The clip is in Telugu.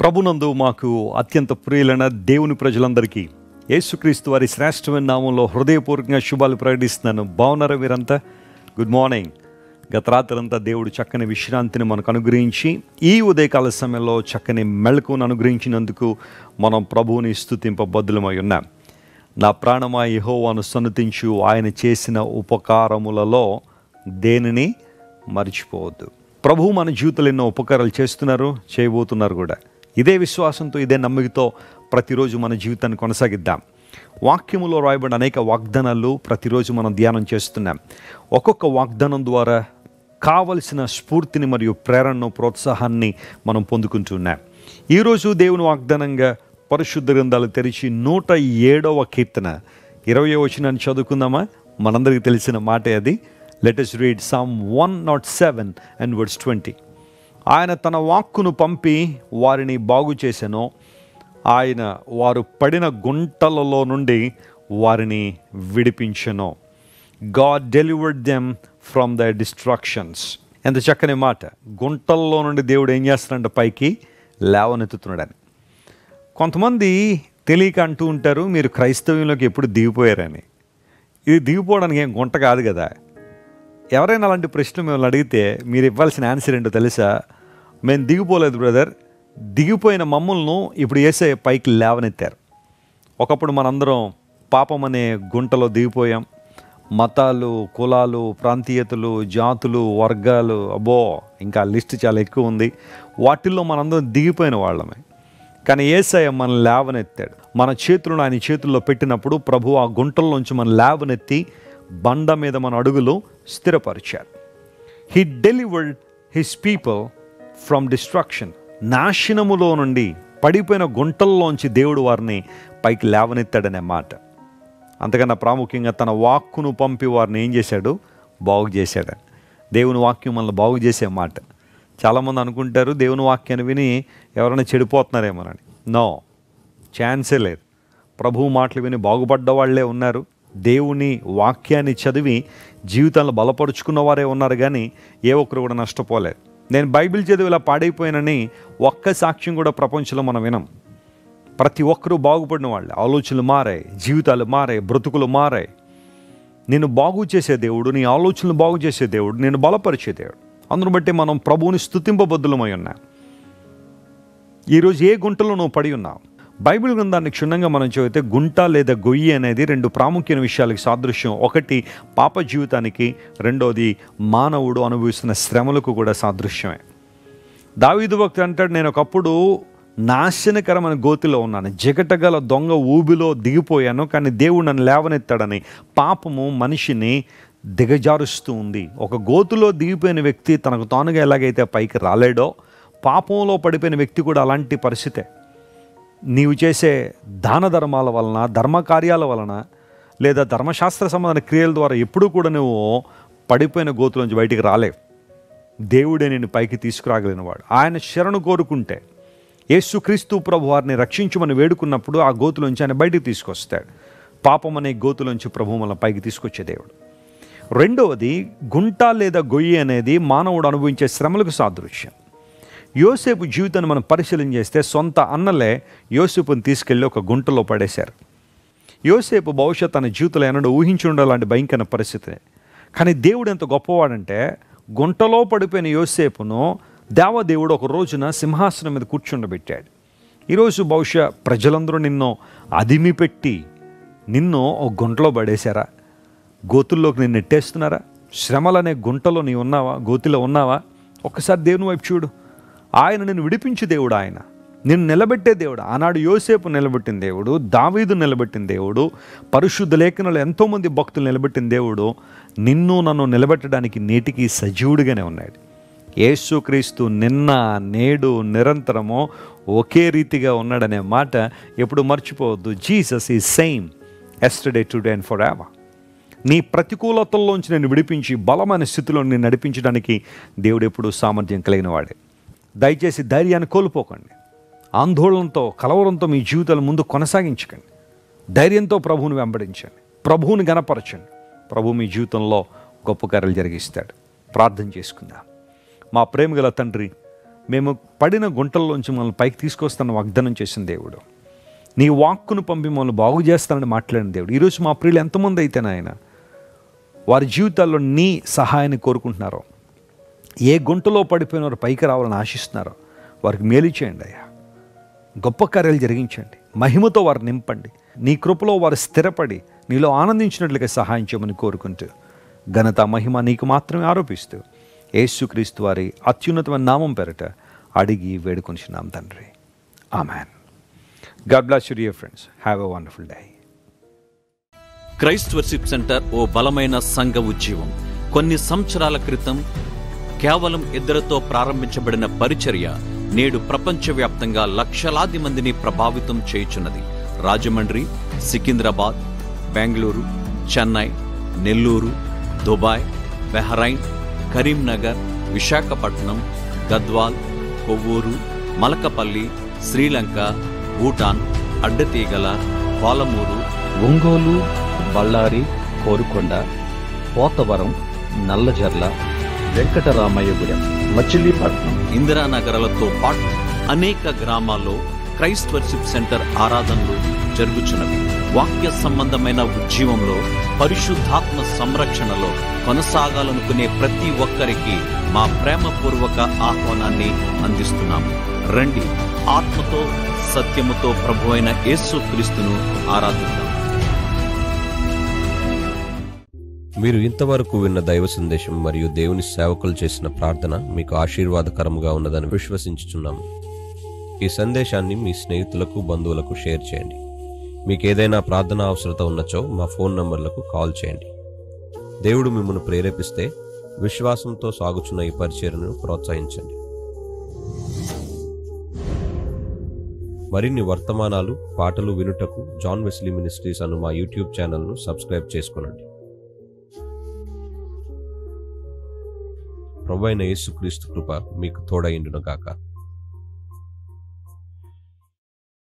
ప్రభునందు మాకు అత్యంత ప్రియులైన దేవుని ప్రజలందరికీ యేసుక్రీస్తు వారి శ్రేష్టమైన నామంలో హృదయపూర్వకంగా శుభాలు ప్రకటిస్తున్నాను. బాగున్నారా మీరంతా? Good morning. గత రాత్రంతా దేవుడు చక్కని విశ్రాంతిని మనకు అనుగ్రహించి ఈ ఉదయకాల సమయంలో చక్కని మెళకువను అనుగ్రహించినందుకు మనం ప్రభువుని స్తుతింపబద్దులమై ఉన్నాం. నా ప్రాణమా యెహోవాను సన్నుతించు, ఆయన చేసిన ఉపకారములలో దేనిని మర్చిపోవద్దు. ప్రభువు మన జీవితంలో ఎన్నో ఉపకారాలు చేస్తున్నారు, చేయబోతున్నారు కూడా. ఇదే విశ్వాసంతో, ఇదే నమ్మికతో ప్రతిరోజు మన జీవితాన్ని కొనసాగిద్దాం. వాక్యములో రాయబడిన అనేక వాగ్దానాలు ప్రతిరోజు మనం ధ్యానం చేస్తున్నాం. ఒక్కొక్క వాగ్దానం ద్వారా కావలసిన స్ఫూర్తిని మరియు ప్రేరణను, ప్రోత్సాహాన్ని మనం పొందుకుంటున్నాం. ఈరోజు దేవుని వాగ్దానంగా పరిశుద్ధ గ్రంథాలు తెరిచి 107వ కీర్తన 20వ వచనాన్ని చదువుకుందామా? మనందరికీ తెలిసిన మాటే అది. Let us read Psalm 107 and verse 20. ఆయన తన వాక్కును పంపి వారిని బాగు చేసెను, ఆయన వారు పడిన గుంటలలో నుండి వారిని విడిపించెను. God delivered them from their destructions. ఎంత చక్కని మాట. గుంటల్లో నుండి దేవుడు ఏం చేస్తున్నాడంటే పైకి లేవనెత్తుతున్నాడని. కొంతమంది తెలియక అంటూ ఉంటారు, మీరు క్రైస్తవ్యంలోకి ఎప్పుడు దిగిపోయారని. ఇది దిగిపోవడానికి ఏం గుంట కాదు కదా. ఎవరైనా అలాంటి ప్రశ్నలు మిమ్మల్ని అడిగితే మీరు ఇవ్వాల్సిన ఆన్సర్ ఏంటో తెలుసా? మేము దిగిపోలేదు బ్రదర్, దిగిపోయిన మమ్మల్ని ఇప్పుడు యేసయ్య పైకి లేవనెత్తారు. ఒకప్పుడు మనందరం పాపం అనే గుంటలో దిగిపోయాం. మతాలు, కులాలు, ప్రాంతీయతలు, జాతులు, వర్గాలు, అబ్బో ఇంకా లిస్ట్ చాలా ఎక్కువ ఉంది. వాటిల్లో మనందరం దిగిపోయిన వాళ్ళమే. కానీ యేసయ్య మనల్ని లేవనెత్తాడు. మన చేతులను ఆయన చేతుల్లో పెట్టినప్పుడు ప్రభు ఆ గుంటల్లోంచి మన లేవనెత్తి బండ మీద మన అడుగులు స్థిరపరిచారు. He delivered his people from destruction. నాశనములో నుండి, పడిపోయిన గుంటల్లోంచి దేవుడు వారిని పైకి లేవనెత్తాడనే మాట. అంతకన్నా ప్రాముఖ్యంగా తన వాక్కును పంపి వారిని ఏం చేశాడు? బాగు చేశాడని. దేవుని వాక్యం మనల్ని బాగు చేసే మాట. చాలామంది అనుకుంటారు దేవుని వాక్యాన్ని విని ఎవరైనా చెడిపోతున్నారేమోనని. నో, ఛాన్సే లేదు. ప్రభువు మాటలు విని బాగుపడ్డ వాళ్ళే ఉన్నారు. దేవుని వాక్యాన్ని చదివి జీవితాలను బలపరుచుకున్న వారే ఉన్నారు. కానీ ఏ ఒక్కరు కూడా నష్టపోలేదు. నేను బైబిల్ చదివి ఇలా పాడైపోయానని ఒక్క సాక్ష్యం కూడా ప్రపంచంలో మనం వినం. ప్రతి ఒక్కరూ బాగుపడిన వాళ్ళే. ఆలోచనలు మారాయి, జీవితాలు మారాయి, బ్రతుకులు మారాయి. నేను బాగు చేసే దేవుడు, నీ ఆలోచనలు బాగు చేసే దేవుడు, నేను బలపరిచే దేవుడు. అందును బట్టి మనం ప్రభువుని స్తుతింపబద్దులమై ఉన్నాం. ఈరోజు ఏ గుంటలో నువ్వు పడి ఉన్నావు? బైబిల్ గ్రంథాన్ని క్షుణ్ణంగా మనం చదివితే గుంట లేదా గొయ్యి అనేది రెండు ప్రాముఖ్యమైన విషయాలకు సాదృశ్యం. ఒకటి పాప జీవితానికి, రెండోది మానవుడు అనుభవిస్తున్న శ్రమలకు కూడా సాదృశ్యమే. దావీదు భక్తుడు అంటాడు, నేను ఒకప్పుడు నాశనకరమైన గోతిలో ఉన్నాను, జిగటగల దొంగ ఊబిలో దిగిపోయాను, కానీ దేవుడు నన్ను లేవనెత్తాడని. పాపము మనిషిని దిగజారుస్తూ ఉంది. ఒక గోతులో దిగిపోయిన వ్యక్తి తనకు తానుగా ఎలాగైతే పైకి రాలేడో, పాపంలో పడిపోయిన వ్యక్తి కూడా అలాంటి పరిస్థితే. నీవు చేసే దాన ధర్మాల వలన, ధర్మకార్యాల వలన, లేదా ధర్మశాస్త్ర సంబంధమైన క్రియల ద్వారా ఎప్పుడూ కూడా నువ్వు పడిపోయిన గోతులోంచి బయటికి రాలేవు. దేవుడే నేను పైకి తీసుకురాగలిగినవాడు. ఆయన శరణు కోరుకుంటే, యేసుక్రీస్తు ప్రభు వారిని రక్షించమని వేడుకున్నప్పుడు ఆ గోతులోంచి ఆయన బయటికి తీసుకొస్తాడు. పాపం అనే గోతులోంచి ప్రభు మన పైకి తీసుకొచ్చే దేవుడు. రెండవది గుంట లేదా గొయ్యి అనేది మానవుడు అనుభవించే శ్రమలకు సాదృశ్యం. యోసేపు జీవితాన్ని మనం పరిశీలన చేస్తే సొంత అన్నలే యోసేపుని తీసుకెళ్ళి ఒక గుంటలో పడేశారు. యోసేపు భవిష్యత్ తన జీవితంలో ఎన్నడూ ఊహించి ఉండాలంటే భయంకర పరిస్థితి. కానీ దేవుడు ఎంత గొప్పవాడంటే, గుంటలో పడిపోయిన యోసేపును దేవదేవుడు ఒక రోజున సింహాసనం మీద కూర్చుండబెట్టాడు. ఈరోజు బహుశా ప్రజలందరూ నిన్ను అదిమి పెట్టి నిన్ను ఒక గుంటలో పడేశారా? గోతుల్లోకి నిన్ను నెట్టేస్తున్నారా? శ్రమలనే గుంటలో నీ ఉన్నావా? గోతిలో ఉన్నావా? ఒక్కసారి దేవుని వైపు చూడు. ఆయన నిన్ను విడిపించే దేవుడు, ఆయన నిన్ను నిలబెట్టే దేవుడు. ఆనాడు యోసేపు నిలబెట్టిన దేవుడు, దావీదు నిలబెట్టిన దేవుడు, పరిశుద్ధ లేఖనాలు ఎంతోమంది భక్తులు నిలబెట్టిన దేవుడు నిన్ను నన్ను నిలబెట్టడానికి నేటికి సజీవుడిగానే ఉన్నాడు. యేసుక్రీస్తు నిన్న, నేడు, నిరంతరము ఒకే రీతిగా ఉన్నాడనే మాట ఎప్పుడు మర్చిపోవద్దు. Jesus is same yesterday, today and for ever. నీ ప్రతికూలతల్లోంచి నేను విడిపించి బలమైన స్థితిలో నేను నడిపించడానికి దేవుడు ఎప్పుడు సామర్థ్యం కలిగిన వాడే. దయచేసి ధైర్యాన్ని కోల్పోకండి. ఆందోళనతో, కలవరంతో మీ జీవితాలు ముందు కొనసాగించకండి. ధైర్యంతో ప్రభువుని వెంబడించండి, ప్రభువుని గణపరచండి. ప్రభు మీ జీవితంలో గొప్ప కార్యాలు జరిగిస్తాడు. ప్రార్థన చేసుకుందాం. మా ప్రేమగల తండ్రి, మేము పడిన గుంటల్లోంచి మనల్ని పైకి తీసుకొస్తానని వాగ్దానం చేసిన దేవుడు. నీ వాక్కును పంపి మమ్మల్ని బాగు చేస్తానని మాట్లాడిన దేవుడు. ఈరోజు మా ప్రియులు ఎంతమంది అయితే నాయన వారి జీవితాల్లో నీ సహాయాన్ని కోరుకుంటున్నారో, ఏ గుంటలో పడిపోయిన వారు పైకి రావాలని ఆశిస్తున్నారో వారికి మేలు చేయండి అయ్యా. గొప్ప కార్యాలు జరిగించండి, మహిమతో వారు నింపండి, నీ కృపలో వారు స్థిరపడి నీలో ఆనందించినట్లుగా సహాయం చేయమని కోరుకుంటూ ఘనత మహిమ నీకు మాత్రమే ఆరోపిస్తూ యేసుక్రీస్తు వారి అత్యున్నతమైన నామం పేరట అడిగి వేడుకొనిచున్నాం తండ్రి. Amen. God bless you dear friends. Have a wonderful day. Christ worship centre ఓ బలమైన సంఘ ఉద్యమం. కొన్ని సంవత్సరాల క్రితం కేవలం 2 ప్రారంభించబడిన పరిచర్య నేడు ప్రపంచవ్యాప్తంగా లక్షలాది మందిని ప్రభావితం చేయుచున్నది. రాజమండ్రి, సికింద్రాబాద్, బెంగళూరు, చెన్నై, నెల్లూరు, దుబాయ్, బెహ్రైన్, కరీంనగర్, విశాఖపట్నం, గద్వాల్, కొవ్వూరు, మలకపల్లి, శ్రీలంక, భూటాన్, అడ్డతీగల, పాలమూరు, ఒంగోలు, బళ్ళారి, కోరుకొండ, పోతవరం, నల్లజర్ల, వెంకటరామయ్యగూడెం, మచిలీపట్నం, ఇందిరానగర్లతో పాటు అనేక గ్రామాల్లో క్రైస్ట్ వర్షిప్ సెంటర్ ఆరాధనలు జరుగుచున్నవి. వాక్య సంబంధమైన ఉద్యమంలో, పరిశుద్ధాత్మ సంరక్షణలో కొనసాగాలనుకునే ప్రతి ఒక్కరికి మా ప్రేమపూర్వక ఆహ్వానాన్ని అందిస్తున్నాము. రండి, ఆత్మతో సత్యముతో ప్రభువైన యేసుక్రీస్తును ఆరాధిద్దాం. మీరు ఇంతవరకు విన్న దైవ సందేశం మరియు దేవుని సేవకులు చేసిన ప్రార్థన మీకు ఆశీర్వాదకరముగా ఉన్నదని విశ్వసించుచున్నాము. ఈ సందేశాన్ని మీ స్నేహితులకు, బంధువులకు షేర్ చేయండి. మీకు ఏదైనా ప్రార్థన అవసరత ఉన్నచో మా ఫోన్ నంబర్లకు కాల్ చేయండి. దేవుడు మిమ్మల్ని ప్రేరేపిస్తే విశ్వాసంతో సాగుచున్న ఈ పరిచర్యను ప్రోత్సహించండి. మరిన్ని వర్తమానాలు, పాటలు వినుటకు జాన్ వెస్లీ మినిస్ట్రీస్ అను మా యూట్యూబ్ ఛానల్ను సబ్స్క్రైబ్ చేసుకొనండి. ప్రభువైన యేసుక్రీస్తు కృప మీకు తోడైండును గాక.